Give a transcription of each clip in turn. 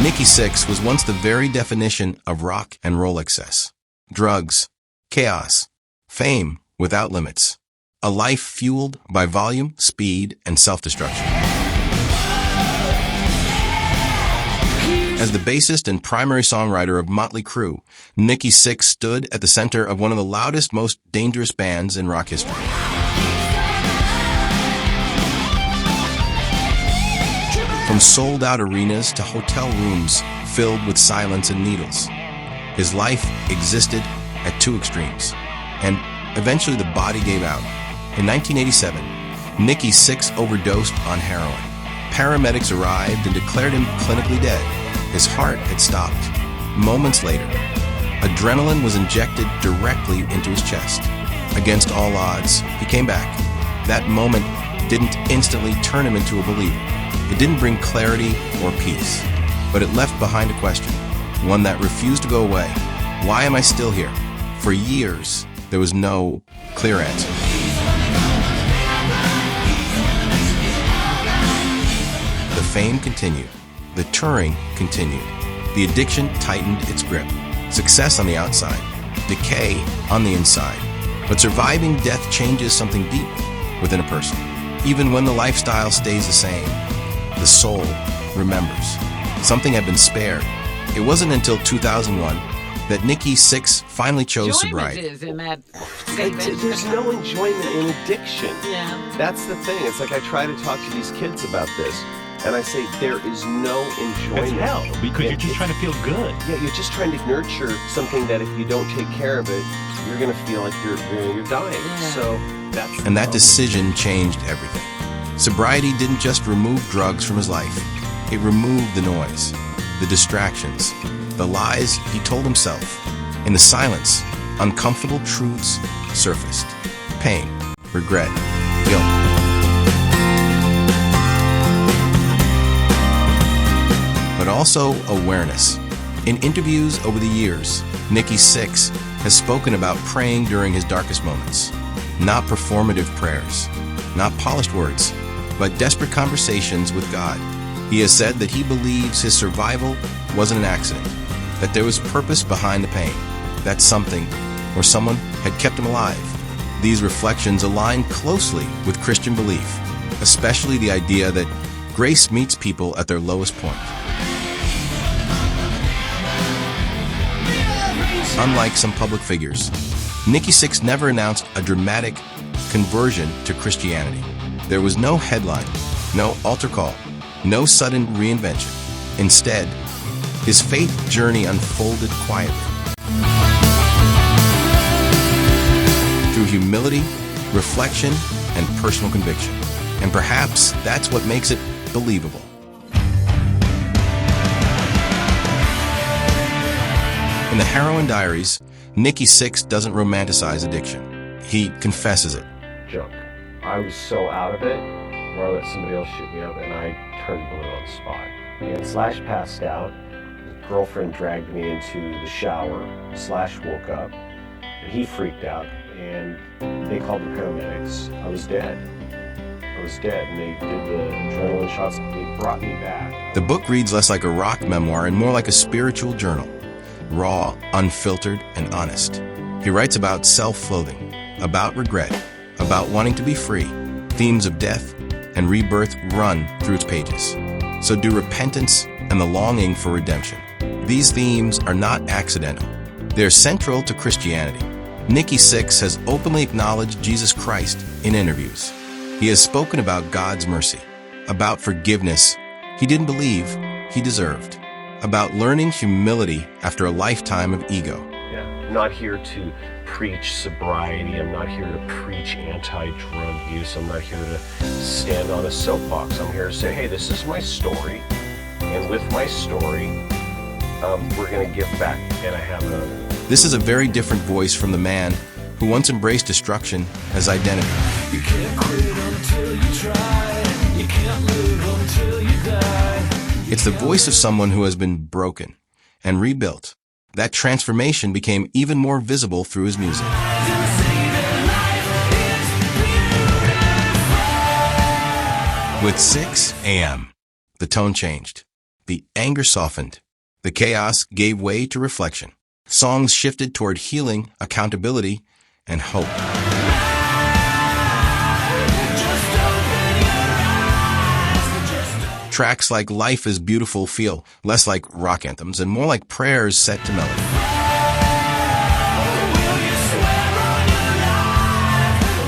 Nikki Sixx was once the very definition of rock and roll excess. Drugs, chaos, fame without limits. A life fueled by volume, speed, and self-destruction. As the bassist and primary songwriter of Motley Crue, Nikki Sixx stood at the center of one of the loudest, most dangerous bands in rock history. From sold-out arenas to hotel rooms filled with silence and needles, his life existed at two extremes, and eventually the body gave out. In 1987, Nikki Sixx overdosed on heroin. Paramedics arrived and declared him clinically dead. His heart had stopped. Moments later, adrenaline was injected directly into his chest. Against all odds, he came back. That moment didn't instantly turn him into a believer. It didn't bring clarity or peace, but it left behind a question, one that refused to go away. Why am I still here? For years, there was no clear answer. The fame continued. The touring continued. The addiction tightened its grip. Success on the outside, decay on the inside. But surviving death changes something deep within a person. Even when the lifestyle stays the same, the soul remembers. Something had been spared. It wasn't until 2001 that Nikki Sixx finally chose sobriety. There's no enjoyment in addiction. Yeah. That's the thing. It's like I try to talk to these kids about this, and I say there is no enjoyment. It's hell, because you're just trying to feel good. Yeah, you're just trying to nurture something that if you don't take care of it, you're going to feel like you're dying. Yeah. So that's And that decision changed everything. Sobriety didn't just remove drugs from his life. It removed the noise, the distractions, the lies he told himself. In the silence, uncomfortable truths surfaced. Pain, regret, guilt. But also awareness. In interviews over the years, Nikki Sixx has spoken about praying during his darkest moments. Not performative prayers, not polished words, but desperate conversations with God. He has said that he believes his survival wasn't an accident, that there was purpose behind the pain, that something or someone had kept him alive. These reflections align closely with Christian belief, especially the idea that grace meets people at their lowest point. Unlike some public figures, Nikki Sixx never announced a dramatic conversion to Christianity. There was no headline, no altar call, no sudden reinvention. Instead, his faith journey unfolded quietly. Through humility, reflection, and personal conviction. And perhaps that's what makes it believable. In the Heroin Diaries, Nikki Sixx doesn't romanticize addiction. He confesses it. junk. I was so out of it, where I let somebody else shoot me up, and I turned blue on the spot. And Slash passed out. His girlfriend dragged me into the shower. Slash woke up, and he freaked out, and they called the paramedics. I was dead. I was dead, and they did the adrenaline shots. They brought me back. The book reads less like a rock memoir and more like a spiritual journal. Raw, unfiltered, and honest. He writes about self-loathing, about regret, about wanting to be free. Themes of death and rebirth run through its pages. So do repentance and the longing for redemption. These themes are not accidental. They're central to Christianity. Nikki Sixx has openly acknowledged Jesus Christ in interviews. He has spoken about God's mercy, about forgiveness he didn't believe he deserved, about learning humility after a lifetime of ego. Yeah. I'm not here to preach sobriety. I'm not here to preach anti-drug use. I'm not here to stand on a soapbox. I'm here to say, hey, this is my story. And with my story, we're going to give back. And I have This is a very different voice from the man who once embraced destruction as identity. You can't quit until you try. You can't live until you die. It's the voice of someone who has been broken and rebuilt. That transformation became even more visible through his music. With 6 a.m., the tone changed. the anger softened. The chaos gave way to reflection. Songs shifted toward healing, accountability, and hope. Tracks like Life is Beautiful feel less like rock anthems and more like prayers set to melody.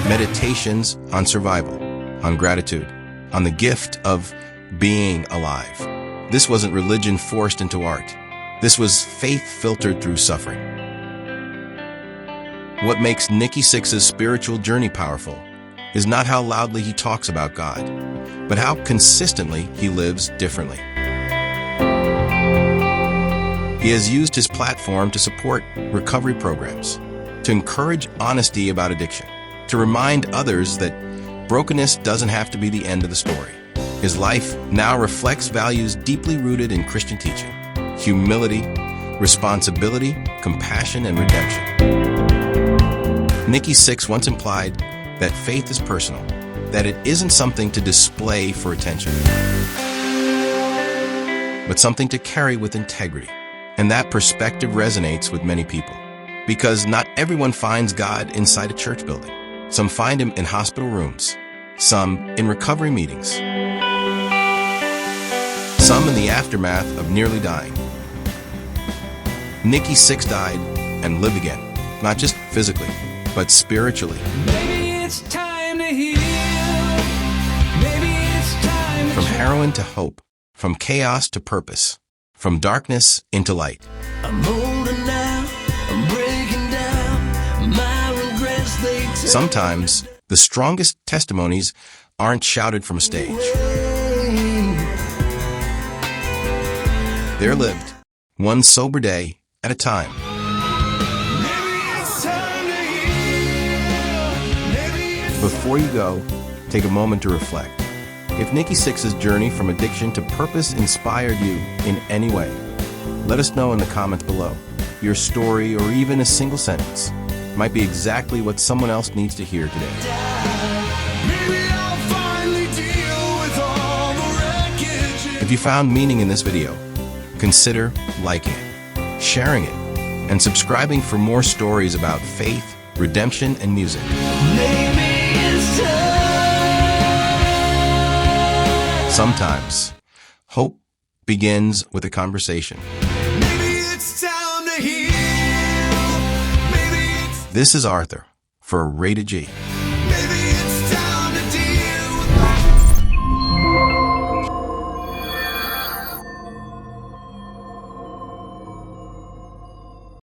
Meditations on survival, on gratitude, on the gift of being alive. This wasn't religion forced into art. This was faith filtered through suffering. What makes Nikki Sixx's spiritual journey powerful is not how loudly he talks about God, but how consistently he lives differently. He has used his platform to support recovery programs, to encourage honesty about addiction, to remind others that brokenness doesn't have to be the end of the story. His life now reflects values deeply rooted in Christian teaching: humility, responsibility, compassion, and redemption. Nikki Sixx once implied that faith is personal, that it isn't something to display for attention, but something to carry with integrity. And that perspective resonates with many people, because not everyone finds God inside a church building. Some find him in hospital rooms, some in recovery meetings, some in the aftermath of nearly dying. Nikki Sixx died and lived again, not just physically, but spiritually. Maybe it's time to heal. Maybe it's time to From heroin to hope, from chaos to purpose, from darkness into light. I'm older now, I'm breaking down. My regrets, they take Sometimes the strongest testimonies aren't shouted from a stage. They're lived, one sober day at a time. Maybe it's time to heal. Maybe it's Before you go, take a moment to reflect. If Nikki Sixx's journey from addiction to purpose inspired you in any way, let us know in the comments below. Your story, or even a single sentence, might be exactly what someone else needs to hear today. maybe I'll finally deal with all the wreckage. If you found meaning in this video, consider liking it, sharing it, and subscribing for more stories about faith, redemption, and music. Maybe it's time. Sometimes, hope begins with a conversation. Maybe it's time to heal. Maybe it's This is Arthur for Rated G.